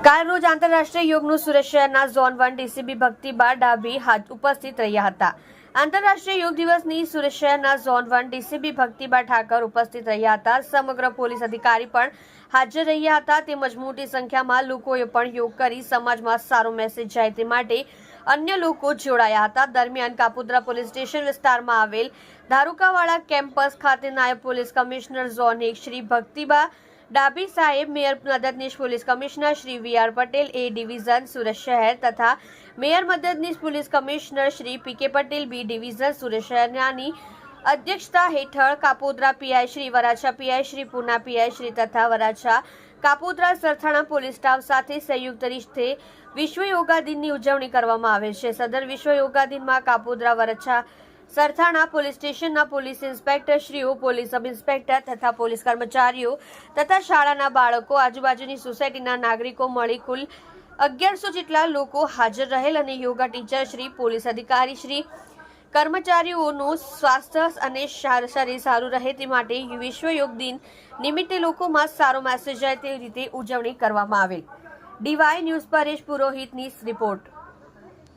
કાલ રોજ આંતરરાષ્ટ્રીય યોગનું સુરત શહેરના ઝોન 1 ડીસીબી ભક્તિબા ડાભી ઉપસ્થિત રહ્યા હતા। આંતરરાષ્ટ્રીય યોગ દિવસની સુરત શહેરના ઝોન 1 ડીસીબી ભક્તિબા ઠાકર ઉપસ્થિત રહ્યા હતા। સમગ્ર પોલીસ અધિકારી પણ હાજર રહ્યા હતા। તેમજ મોટી સંખ્યામાં લોકોએ પણ યોગ કરી સમાજમાં સારો મેસેજ જાય તે માટે અન્ય લોકો જોડાયા હતા। દરમિયાન કાપોદ્રા પોલીસ સ્ટેશન વિસ્તારમાં આવેલ ધારુકાવાડા કેમ્પસ ખાતે નાયબ police commissioner zone 1 Shri Bhaktiba Dabhi સાહેબ, મેયર મદદનીશ police commissioner Shri V R. Patel A division Surat શહેર તથા મેયર મદદનીશ police commissioner Shri P K. Patel B division Surat શહેરની અધ્યક્ષતા હેઠળ Kapodra PI Shri, Varachha PI Shri, Puna PI Shri તથા વરાછા કાપોદ્રા સરથાણા પોલીસ સ્ટાફ સાથે સંયુક્ત રીતે વિશ્વ યોગા દિનની ઉજવણી કરવામાં આવે છે। સદર વિશ્વ યોગા દિનમાં કાપોદ્રા, વરાછા, સરથાણા પોલીસ સ્ટેશનના પોલીસ ઇન્સ્પેક્ટરશ્રીઓ, પોલીસ સબ ઇન્સ્પેક્ટર તથા પોલીસ કર્મચારીઓ તથા શાળાના બાળકો, આજુબાજુની સોસાયટીના નાગરિકો મળી કુલ 1100 જેટલા લોકો હાજર રહેલ અને યોગા ટીચર શ્રી, પોલીસ અધિકારી શ્રી, કર્મચારીઓનું સ્વાસ્થ્ય અને શરીર સારું રહે તે માટે વિશ્વ યોગ દિન નિમિત્તે લોકોમાં સારો મેસેજ જાય તે રીતે ઉજવણી કરવામાં આવેલ। ડીવાય ન્યૂઝ પરેશ પુરોહિતની રિપોર્ટ।